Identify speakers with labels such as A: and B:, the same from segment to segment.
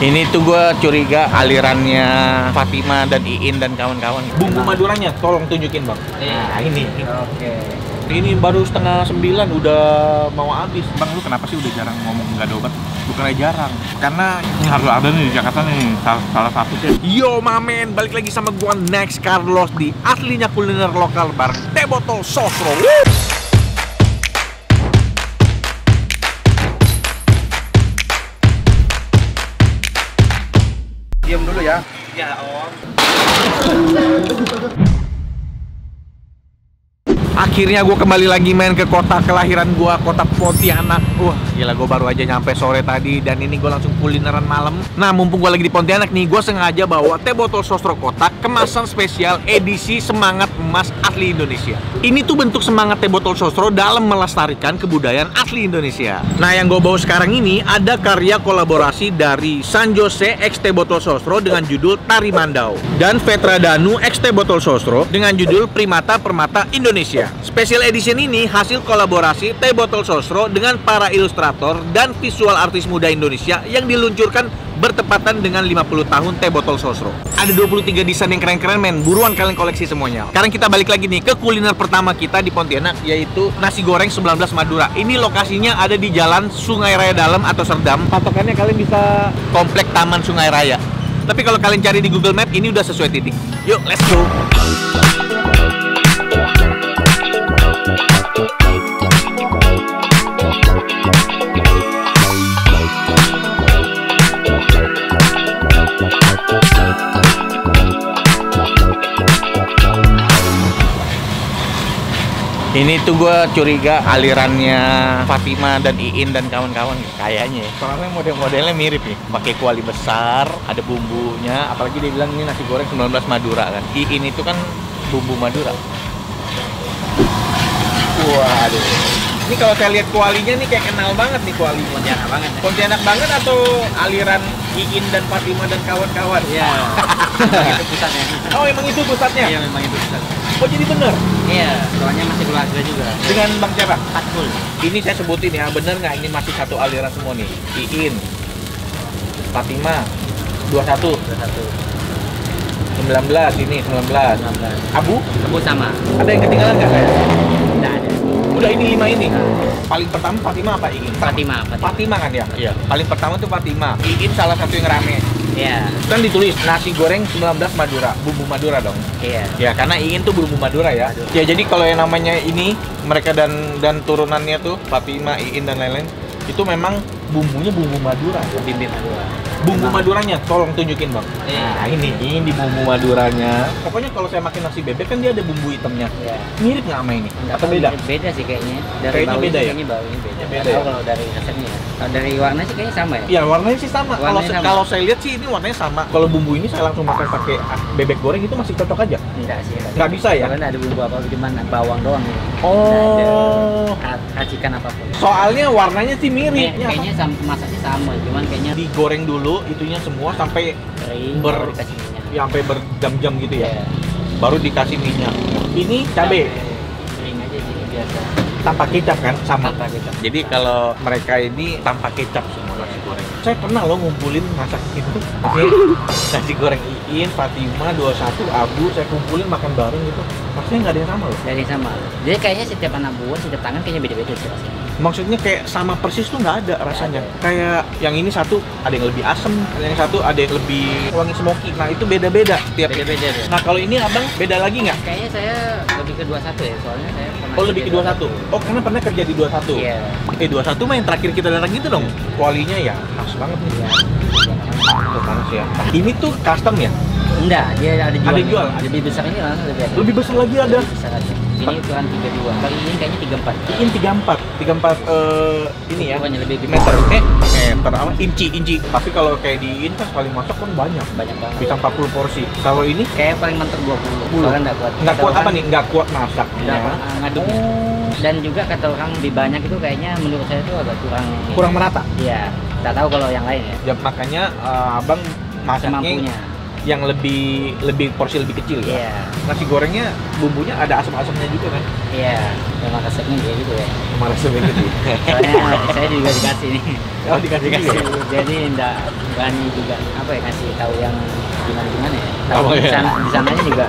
A: Ini tuh gue curiga alirannya Fatima dan Iin dan kawan-kawan. Bumbu Maduranya tolong tunjukin bang. Nah ini.
B: Oke.
A: Ini baru setengah 9 udah mau habis. Bang lu kenapa sih udah jarang ngomong nggak ada obat? Bukannya jarang, karena ini harus ada nih di Jakarta nih salah satu sih. Yo mamen, balik lagi sama gua Next Carlos di aslinya kuliner lokal bareng Teh Botol Sosro.
B: Diam dulu ya.
A: Ya om. Akhirnya gue kembali lagi main ke kota kelahiran gue, kota Pontianak. Wah gila, gue baru aja nyampe sore tadi dan ini gue langsung kulineran malam. Nah mumpung gue lagi di Pontianak nih, gue sengaja bawa Teh Botol Sosro kotak kemasan spesial edisi Semangat Emas Asli Indonesia. Ini tuh bentuk semangat Teh Botol Sosro dalam melestarikan kebudayaan asli Indonesia. Nah yang gue bawa sekarang ini ada karya kolaborasi dari San Jose X Teh Botol Sosro dengan judul Tari Mandau dan Vetra Danu X Teh Botol Sosro dengan judul Primata Permata Indonesia. Special edition ini hasil kolaborasi Teh Botol Sosro dengan para ilustrator dan visual artis muda Indonesia yang diluncurkan bertepatan dengan 50 tahun Teh Botol Sosro. Ada 23 desain yang keren-keren men, buruan kalian koleksi semuanya. Sekarang kita balik lagi nih ke kuliner pertama kita di Pontianak, yaitu nasi goreng 19 Madura. Ini lokasinya ada di Jalan Sungai Raya Dalam atau Serdam. Patokannya kalian bisa komplek Taman Sungai Raya. Tapi kalau kalian cari di Google Map ini udah sesuai titik. Yuk, let's go. Ini tuh gue curiga alirannya Fatima dan Iin dan kawan-kawan kayaknya ya. Soalnya model-modelnya mirip nih, pakai kuali besar, ada bumbunya, apalagi dia bilang ini nasi goreng 19 Madura kan. Iin itu kan bumbu Madura. Waduh. Ini kalau saya lihat kualinya nih kayak kenal banget nih kualinya.
B: Pontianak banget. Ya?
A: Pontianak banget atau aliran Iin dan Fatima dan kawan-kawan?
B: Iya. Itu pusatnya.
A: Oh emang itu pusatnya?
B: Iya memang itu pusatnya.
A: Oh jadi bener?
B: Iya, soalnya masih keluarga juga.
A: Dengan Bang siapa?
B: Fatkul.
A: Ini saya sebutin ya, bener nggak ini masih satu aliran semua nih? Iin, Fatima, 21, 19, ini 19. Abu?
B: Abu sama.
A: Ada yang ketinggalan nggak saya?
B: Nggak ada.
A: Udah ini 5 ini. Paling pertama Fatima apa Iin?
B: Fatima.
A: Fatima kan ya? Iya. Paling pertama tuh Fatima. Iin salah satu yang rame.
B: Iya.
A: Kan ditulis nasi goreng 19 Madura, bumbu Madura dong.
B: Iya.
A: Ya karena Iin tuh bumbu Madura ya.
B: Madura.
A: Ya jadi kalau yang namanya ini mereka dan turunannya tuh Fatima, Iin dan lain-lain itu memang bumbunya bumbu Madura ya.
B: Bibit Madura.
A: Bumbu Maduranya tolong tunjukin bang.
B: Iya.
A: Nah ini bumbu Maduranya. Pokoknya kalau saya makan nasi bebek kan dia ada bumbu hitamnya.
B: Iya.
A: Mirip nggak sama ini?
B: Nggak
A: Atau
B: tahu,
A: beda?
B: Beda sih kayaknya. Dari
A: Kayaknya
B: baunya
A: beda ya?
B: Kayaknya baunya beda.
A: Beda
B: Nggak tahu
A: ya?
B: kalau dari resepnya. Kalau dari warna sih kayaknya sama ya.
A: Iya warnanya sih sama.
B: Warnanya sama.
A: Kalau saya lihat sih ini warnanya sama. Kalau bumbu ini saya langsung makan pakai bebek goreng itu masih cocok aja.
B: Enggak sih.
A: Nggak bisa ya?
B: Karena ada bumbu apa cuma bawang doang.
A: Oh.
B: Nggak ada racikan apapun.
A: Soalnya warnanya sih mirip.
B: Kayaknya sama masaknya sama, cuman kayaknya
A: Digoreng dulu itunya semua sampai
B: kering baru dikasih minyak.
A: ya, sampai berjam-jam gitu ya.
B: Iya.
A: Baru dikasih minyak. Ini cabe
B: Kering aja sih biasa.
A: tanpa kecap kan sama.
B: Tanpa kecap.
A: Jadi kalau mereka ini tanpa kecap semua nasi goreng. Saya pernah loh ngumpulin masak itu. Oke. Nasi goreng Iin, Fatima, 21, Abu saya kumpulin makan bareng gitu. Rasanya nggak ada yang sama loh.
B: Dari sama. Jadi kayaknya setiap anak buah, setiap tangan kayaknya beda-beda sih rasanya.
A: Maksudnya kayak sama persis tuh nggak ada rasanya. Kayak yang ini satu ada yang lebih asem, yang satu ada yang lebih wangi smoky. Nah itu beda-beda tiap.
B: Beda-beda deh.
A: Nah kalau ini abang beda lagi nggak?
B: Kayaknya saya lebih ke 21 ya, soalnya saya pernah
A: Oh lebih ke
B: kerja
A: 21? Oh karena pernah kerja di 21?
B: Iya.
A: 21 mah yang terakhir kita datang gitu dong? Kualinya ya khas banget nih ya. Tuh panas ya. Ini tuh custom ya?
B: Enggak, dia ada jual.
A: Ada jual?
B: Lebih besar ini langsung lebih ada.
A: Lebih besar lagi ada?
B: Lebih besar aja. Ini ukuran 32. Kalau ini kayaknya 34.
A: Iin 34? 34 ini ya?
B: Pokoknya lebih gede.
A: Meter? Meter apa? Inci. Tapi kalau kayak di Iin kan sekali masak kan banyak.
B: Banyak banget.
A: Bisa 40 porsi. Kalau ini?
B: Kayak paling mentok 20. Soalnya nggak kuat.
A: Nggak kuat
B: Kata
A: apa
B: orang-
A: nih? Nggak kuat masaknya.
B: Nggak, ngaduknya.
A: Oh.
B: Dan juga kata orang lebih banyak itu kayaknya menurut saya itu agak kurang.
A: Kurang merata?
B: Iya. Tak tahu kalau yang lain ya.
A: Ya makanya abang masaknya
B: Semampunya.
A: yang lebih porsi lebih kecil ya.
B: Iya.
A: Nasi gorengnya bumbunya ada asam-asamnya juga kan?
B: Iya. Memang resepnya kayak gitu ya.
A: Emang resepnya gitu.
B: Soalnya saya juga dikasih nih.
A: Oh, dikasih juga ya?
B: Jadi enggak berani juga apa ya ngasih tahu yang gimana ya. Tahu
A: Oh,
B: di
A: iya.
B: sananya juga.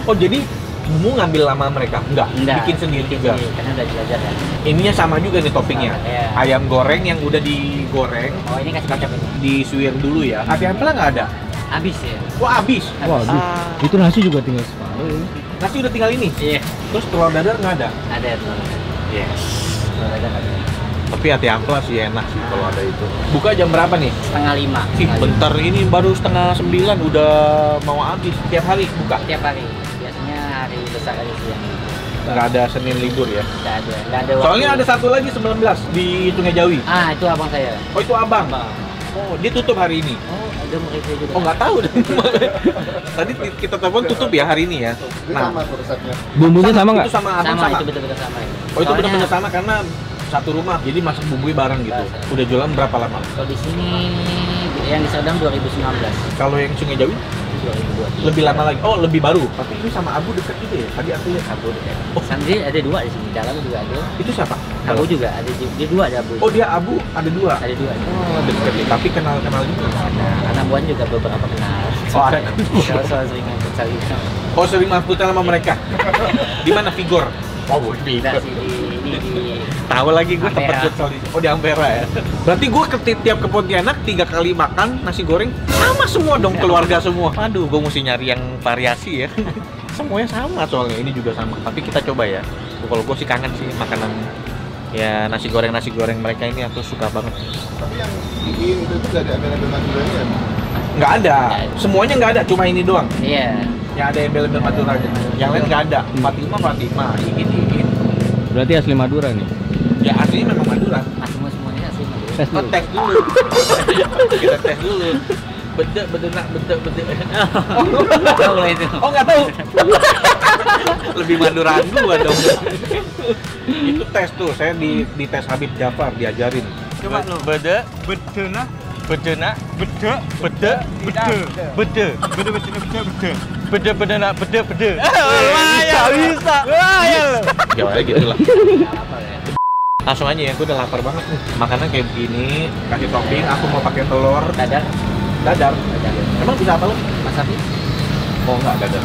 A: Oh jadi kamu ngambil lama mereka? Enggak,
B: Enggak.
A: bikin sendiri juga.
B: Karena udah belajar kan.
A: Ininya sama juga nih toppingnya.
B: Sama, iya.
A: Ayam goreng yang udah digoreng,
B: Oh ini kasih kacang ini.
A: disuir dulu ya. Ati ampela nggak ada?
B: Habis ya.
A: Wah habis.
C: Waduh, itu nasi juga tinggal separuh ini.
A: Nasi udah tinggal ini.
B: Iya.
A: Terus telur dadar nggak ada?
B: Ada telur.
A: Yes.
B: Telur ada nggak ada?
A: Tapi ati ampela sih enak sih kalau ada itu. Buka jam berapa nih?
B: 8:30.
A: Ih, bentar ini baru 8:30 udah mau habis. Tiap hari buka?
B: Tiap hari. Biasanya hari besar aja sih yang
A: Nggak ada Senin libur ya?
B: nggak ada.
A: Soalnya ada satu lagi 19 di Sungai Jawi.
B: Ah itu abang saya.
A: Oh itu abang? Oh dia tutup hari ini?
B: Oh ada mau itu juga.
A: Oh nggak tahu deh. Tadi kita telepon tutup ya hari ini ya. Nah,
C: Bumbunya sama nggak?
A: Itu sama abang
B: sama,
A: sama.
B: itu betul-betul sama ya.
A: Oh itu benar-benar sama karena satu rumah, jadi masak bumbunya bareng gitu.
B: Bareng.
A: Udah jualan berapa lama?
B: Kalau di sini yang di Serdang 2019.
A: Kalau yang Sungai Jawi
B: 2002.
A: lebih lama lagi. Oh lebih baru. Tapi ini sama Abu dekat juga ya. Tadi aku lihat Abu dekat. Oh
B: Sandri ada dua di sini, dalam juga ada.
A: itu siapa?
B: Abu juga ada, dia dua ada Abu.
A: Oh dia Abu ada dua.
B: Ada dua.
A: Oh dekat. Tapi kenal-kenal juga.
B: Ada anak buan juga beberapa kenal.
A: Oh, ada.
B: Soal sering ikut cari.
A: Oh sering mafutan sama mereka. Di mana Vigor? Oh di
B: Tidak sih di
A: tahu lagi gue tempat
B: Ampera.
A: futsal di. Oh di Ampera ya. Berarti gue tiap ke Pontianak 3 kali makan nasi goreng sama semua dong keluarga semua. Aduh, gue mesti nyari yang variasi ya. Semuanya sama soalnya ini juga sama. Tapi kita coba ya. Kalau gue sih kangen sih makanan ya nasi goreng mereka ini aku suka banget.
D: Tapi yang bikin itu tuh gak ada embel-embel Maduranya ya?
A: Nggak ada. Semuanya nggak ada, cuma ini doang.
B: Iya.
A: Yang ada embel-embel Maduranya. Yang lain nggak ada. Fatima, ini.
C: Berarti asli Madura nih.
A: Ya aslinya memang Madura.
B: Semuanya sih.
C: Tes
A: Oh,
C: dulu.
A: tes dulu. Kita tes dulu. Bede.
B: Tahu lah itu.
A: Oh nggak tahu. Lebih Maduraan gua dong. Itu tes tuh, saya di tes Habib Jafar diajarin. Coba lu. Bede. Bisa. Jawabnya gitu lah.
B: Apa ya?
A: Langsung aja ya, gue udah lapar banget nih. Makanan kayak begini, kasih topping, aku mau pakai telur
B: Dadar.
A: dadar. Emang bisa apa lo?
B: Masapi.
A: Oh nggak dadar.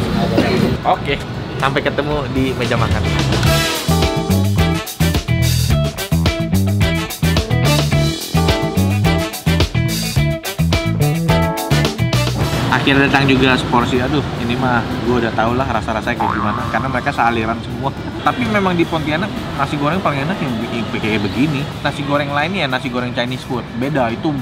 A: Oke, sampai ketemu di meja makan. Akhirnya datang juga seporsi. Aduh, ini mah gue udah tau lah rasa-rasanya kayak gimana. Karena mereka sealiran semua. Tapi memang di Pontianak nasi goreng paling enak yang kayak begini. Nasi goreng lain ya nasi goreng Chinese food. Beda, itu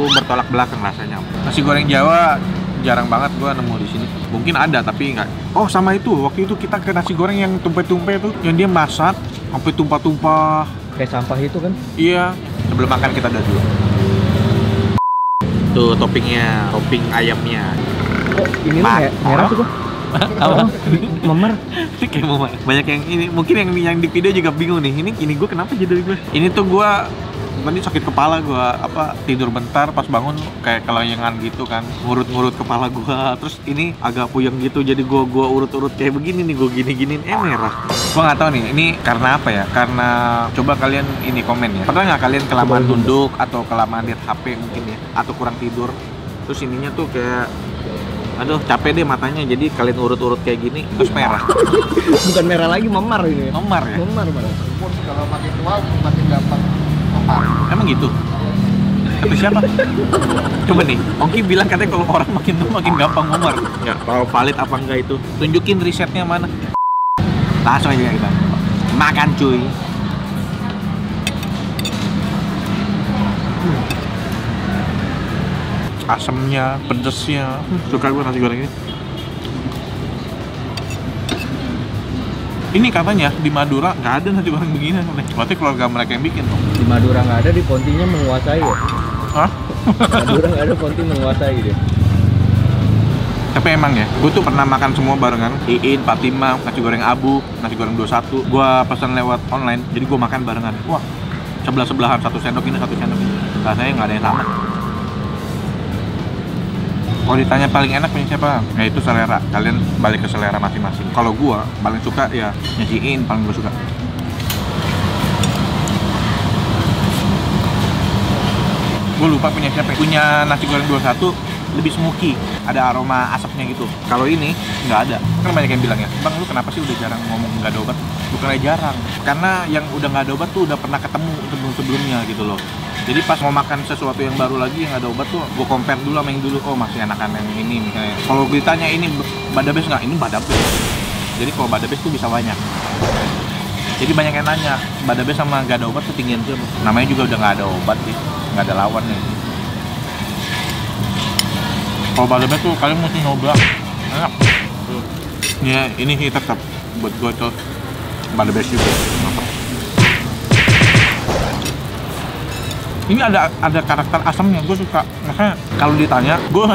A: bertolak belakang rasanya. Nasi goreng Jawa jarang banget gue nemu di sini. Mungkin ada tapi nggak. Oh sama itu, waktu itu kita ke nasi goreng yang tumpe-tumpe tuh, yang dia masak sampai tumpah-tumpah.
C: Kayak sampah itu kan.
A: Iya, sebelum makan kita udah dulu. Tuh toppingnya, topping ayamnya.
C: Kok ini merah tuh kok?
A: Apa?
C: Memer.
A: Kayak mau banyak yang ini, mungkin yang di video juga bingung nih. Ini gue kenapa jadi gue? Ini tuh gue tadi sakit kepala, gue tidur bentar, pas bangun kayak kelayangan gitu kan, ngurut-ngurut kepala gue. Terus ini agak puyeng gitu, jadi gue urut-urut kayak begini nih, gue gini-giniin merah. Gue nggak tahu nih, ini karena apa ya? Karena coba kalian ini komen ya. Pernah nggak kalian kelamaan duduk atau kelamaan lihat HP mungkin ya, atau kurang tidur? Terus ininya tuh kayak aduh capek deh matanya, jadi kalian urut-urut kayak gini terus merah.
C: Bukan merah lagi, memar ini.
A: Memar ya?
C: Memar malah.
D: Pun kalau makin tua makin gampang apa?
A: Emang gitu? Kata siapa? Coba nih, Ongki bilang katanya kalau orang makin tua makin gampang memar. Nggak tahu valid apa enggak itu. Tunjukin risetnya mana. Langsung aja kita makan cuy. Asamnya, pedesnya, suka gue nasi goreng ini. Ini katanya di Madura nggak ada nasi goreng begini. Berarti keluarga mereka yang bikin tuh.
C: Di Madura nggak ada, di Pontinya menguasai ya.
A: Hah?
C: Madura nggak ada, Ponti menguasai dia.
A: Tapi emang ya, gue tuh pernah makan semua barengan. Iin, Fatima, nasi goreng Abu, nasi goreng 21. Gue pesan lewat online, jadi gue makan barengan. Wah, sebelah-sebelahan, satu sendok ini, satu sendok ini. Rasanya nggak ada yang sama. Kalau ditanya paling enak punya siapa? Ya itu selera. Kalian balik ke selera masing-masing. Kalau gua paling suka ya nyajiin, paling gua suka. Gue lupa punya siapa. Punya nasi goreng 21 lebih smoky, ada aroma asapnya gitu. Kalau ini nggak ada. Kan banyak yang bilang ya, bang lu kenapa sih udah jarang ngomong nggak ada obat? Bukannya jarang, karena yang udah nggak ada obat tuh udah pernah ketemu sebelum-sebelumnya gitu loh. Jadi pas mau makan sesuatu yang baru lagi yang ada obat tuh, gue compare dulu sama yang dulu. Oh masih enakan yang ini misalnya. Kalau ditanya ini badabes nggak? Ini badabes. Jadi kalau badabes tuh bisa banyak. Jadi banyak yang nanya, badabes sama nggak ada obat tuh tinggian tuh. Namanya juga udah nggak ada obat sih, nggak ada lawan nih. Kalau badabes tuh kalian mesti nyoba, enak. Ya ini sih tetap buat gue tuh badabes juga. Ini ada karakter asamnya, gue suka. Makanya kalau ditanya, gue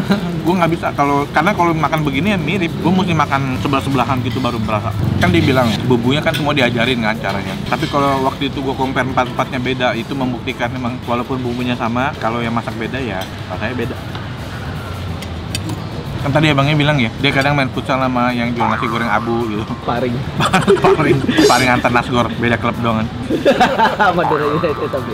A: nggak bisa karena kalau makan begini ya mirip. Gue mesti makan sebelah-sebelahan gitu baru berasa. Kan dibilang bumbunya kan semua diajarin kan caranya. Tapi kalau waktu itu gue compare empat-empatnya beda, itu membuktikan memang walaupun bumbunya sama, kalau yang masak beda ya rasanya beda. Kan tadi abangnya bilang ya, dia kadang main futsal sama yang jual nasi goreng abu gitu. Paring antar nasgor, beda klub doang kan.
C: Madura United tapi.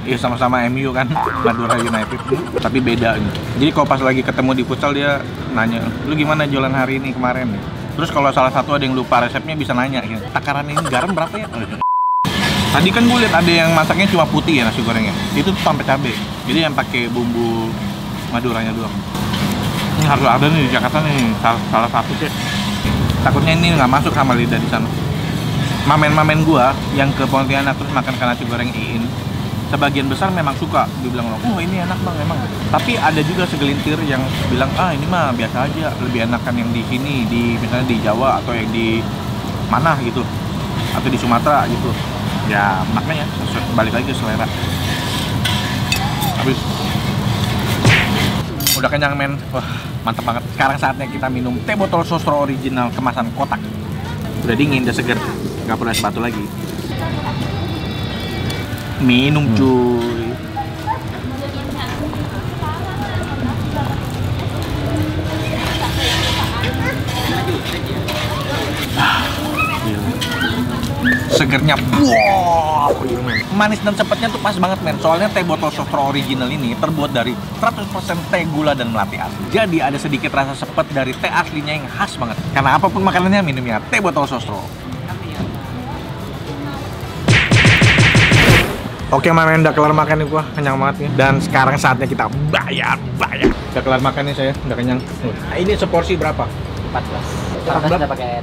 A: Iya sama-sama MU kan, Madura United, tapi beda gitu. Jadi kalau pas lagi ketemu di futsal dia nanya, lu gimana jualan hari ini kemarin nih? Terus kalau salah satu ada yang lupa resepnya bisa nanya gitu, takaran ini garam berapa ya? Tadi kan gue lihat ada yang masaknya cuma putih ya nasi gorengnya, itu tuh tanpa cabai. Jadi yang pakai bumbu Maduranya doang. Ini harus ada nih di Jakarta nih, salah satu sih. Takutnya ini nggak masuk sama lidah di sana. Mamen-mamen gua yang ke Pontianak terus makan nasi goreng Iin, sebagian besar memang suka, dibilang oh ini enak bang emang. Tapi ada juga segelintir yang bilang ini mah biasa aja, lebih enakan yang di sini, di misalnya di Jawa atau yang di mana gitu, atau di Sumatera gitu. Ya makanya balik lagi ke selera. Habis udah kenyang men, wah mantap banget. Sekarang saatnya kita minum teh botol sosro original kemasan kotak. Udah dingin, udah seger, nggak perlu es batu lagi. Minum cuy. Segernya, wow, manis dan sepetnya tuh pas banget men. Soalnya teh botol sosro original ini terbuat dari 100% teh gula dan melati asli. Jadi ada sedikit rasa sepet dari teh aslinya yang khas banget. Karena apapun makanannya minumnya teh botol sosro. Oke mamen, udah kelar makan nih gua, kenyang banget nih. Dan sekarang saatnya kita bayar. Udah kelar makan nih saya, udah kenyang. Nah, ini seporsi berapa?
B: 14 udah pakai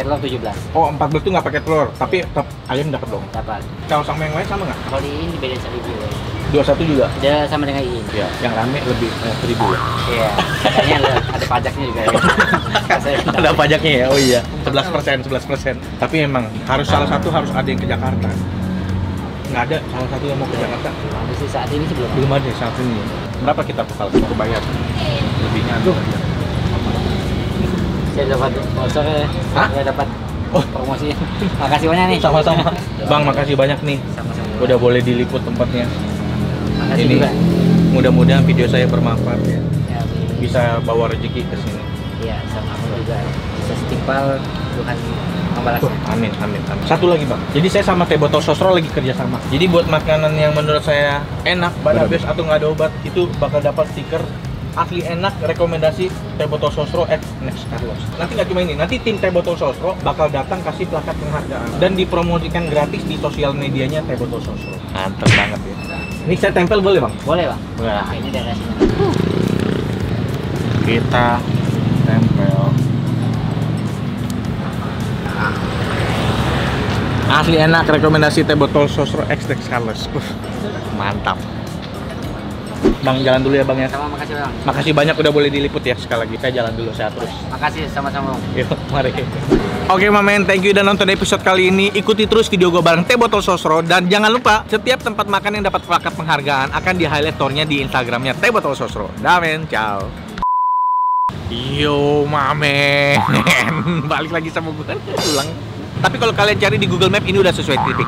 B: telur 17.
A: Oh 14 tuh nggak pakai telur, tapi tetap ayam dapat dong.
B: Dapat.
A: Kalau sama yang lain sama nggak?
B: Kalau di ini beda 1.000.
A: 21 juga?
B: Dia sama dengan ini.
A: Iya, yang rame lebih 1000 ya?
B: Iya, katanya ada pajaknya juga ya.
A: Ada pajaknya ya? Oh iya, 11%. Tapi emang harus salah satu harus ada yang ke Jakarta. Nggak ada salah satu yang mau ke Jakarta.
B: Habis sih saat ini sih belum.
A: Belum ada saat ini. Berapa kita bakal bayar? Lebihnya tuh.
B: Saya dapat sponsor ya. Saya dapat promosi. Makasih banyak nih.
A: Sama-sama. Bang, makasih banyak nih.
B: Sama-sama.
A: Udah boleh diliput tempatnya.
B: Makasih
A: Ini
B: juga.
A: mudah-mudahan video saya bermanfaat ya.
B: Ya,
A: Bisa bawa rezeki ke sini.
B: iya, sama aku juga bisa setimpal Tuhan membalasnya.
A: Amin. Satu lagi bang, jadi saya sama teh botol sosro lagi kerja sama. Jadi buat makanan yang menurut saya enak, badabes atau nggak ada obat, itu bakal dapat stiker asli enak, rekomendasi teh botol sosro Next Carlos. Nanti nggak cuma ini, nanti tim teh botol sosro bakal datang kasih plakat penghargaan dan dipromosikan gratis di sosial medianya teh botol sosro. Mantep banget ya. Ini saya tempel boleh bang?
B: Boleh bang.
A: Boleh.
B: Nah, ini daerah sini.
A: Kita tempel. Asli enak, rekomendasi teh botol sosro Next Carlos. Mantap. Bang, jalan dulu ya bang ya.
B: Sama, makasih bang.
A: Makasih banyak udah boleh diliput ya sekali lagi. Saya jalan dulu, sehat terus.
B: Makasih sama-sama bang.
A: Yuk, mari. Oke mamen, thank you udah nonton episode kali ini. Ikuti terus video gue bareng teh botol sosro. Dan jangan lupa, setiap tempat makan yang dapat plakat penghargaan akan di highlight store-nya di Instagramnya teh botol sosro. Dah men, ciao. Yo mamen. Balik lagi sama gue kan ulang. Tapi kalau kalian cari di Google Map ini udah sesuai titik.